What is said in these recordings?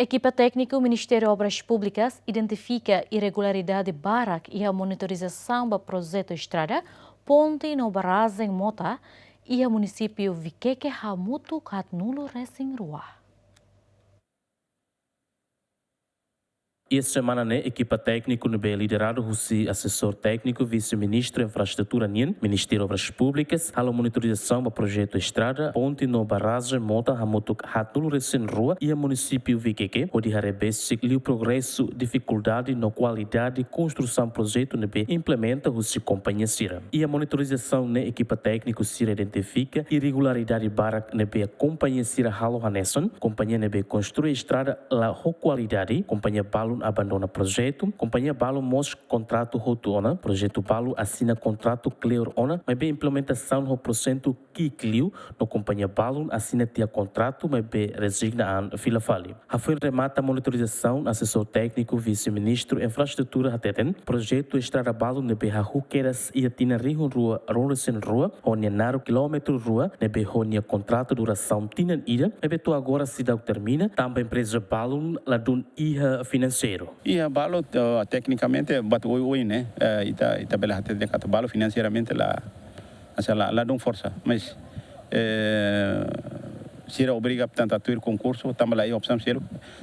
Equipa técnica do Ministério de Obras Públicas identifica irregularidade barak e a monitorização do projeto estrada ponte no Barazem Mota e a município Viqueque Hamutu Katnulo Racing Rua. Esta semana, a equipa técnica é liderada por assessor técnico, vice-ministro de Infraestrutura NIN, Ministério de Obras Públicas, a monitorização do projeto Estrada, ponte no barragem Mota, Hamutuk, Hatulu, Recém Rua e a município Viqueque, onde rebesse o progresso, dificuldade na qualidade, construção do projeto implementa o companhia Sira. E a monitorização na equipa técnica Sira identifica irregularidade barak na companhia Sira Halo Hanesson, companhia construi estrada la qualidade, companhia Balun abandona projeto, companhia Balo mostra contrato rotuona, projeto Balo assina contrato clear ona, mas bem implementação no porcento que clio, no companhia Balo assina tia contrato, mas bem resigna a fila fali. A foi remata a monitorização, assessor técnico, vice-ministro, infraestrutura hateten, projeto estrada Balo nebe ha huqueras e atina rihun rua, ronresen rua, onde naro quilômetro rua, nebe honia contrato duração tinan ida, nebe to agora se dá termina, também empresa Balo ladun iha financeiro. E a Balo tecnicamente batu oi né, ita bela até de cato Balo financeiramente lá dão força, mas se obriga portanto a atuar concurso, também lá opção ser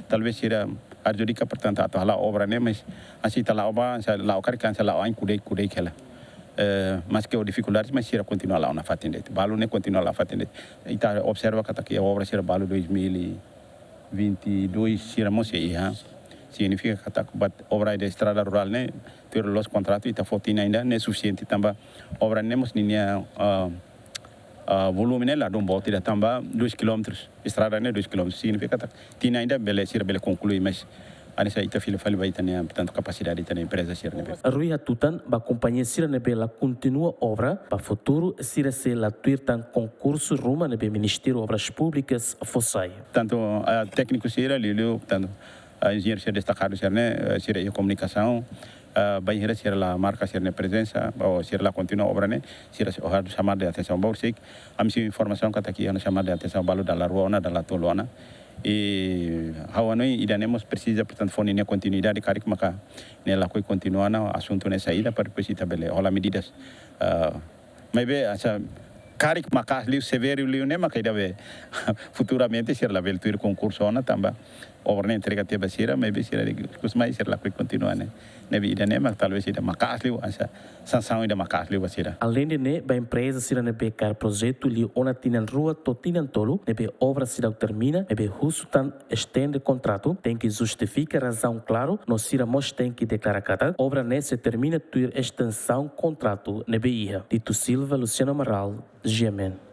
talvez seja adjudica portanto a lá obra né, mas assim tá lá obra, lá o cara cansa lá em cuidei que ela. Mas que a dificuldade mas será continuar lá na fatendete. Balo nem continua lá fatendete. Ita observa que a obra será Balo 2022 será moça significa que a obra de estrada rural né ter os contratos e tá fotina ainda não é suficiente também obra nemos linha volume né lá do bote da também 2 km estrada né 2 km significa que tinha ainda beleza concluir mas anissa ita filho fali vai ter portanto capacidade da empresa ser né Rui Hatutan ba companhia Sira nebe la continua obra para futuro Sira se la tuir tan concurso ruma nebe Ministério de Obras Públicas fossai tanto a técnico Sira lilo tanto a engenheiro ser destacado ser né ser a comunicação vai ser a marca ser na presença ou ser lá continua obra né ser o chamar de atenção bolsik a minha informação que está aqui é chamar de atenção balu da ruona da tolona e hawanoi idanemos precisa portanto fonia continuidade cari que maca nela coi continuar na assunto nessa saída para depois tabele rola medidas mas bem essa cari que maca liu severo liu né maca deve futuramente ser la veltur concurso ona também obra entrega te basira mas bem ser mais ser la coi continuar né nebe idanema talvez ida maca liu essa sanção ida maca liu basira além de ne ba empresa Sira nebe car projeto li ona tinan rua to tinan tolo nebe obra Sira termina nebe husutan estende contrato tem que justificar razão claro no Sira mos tem que declarar cada obra nesse termina tuir extensão contrato nebe ia Tito Silva Luciano Amaral GMN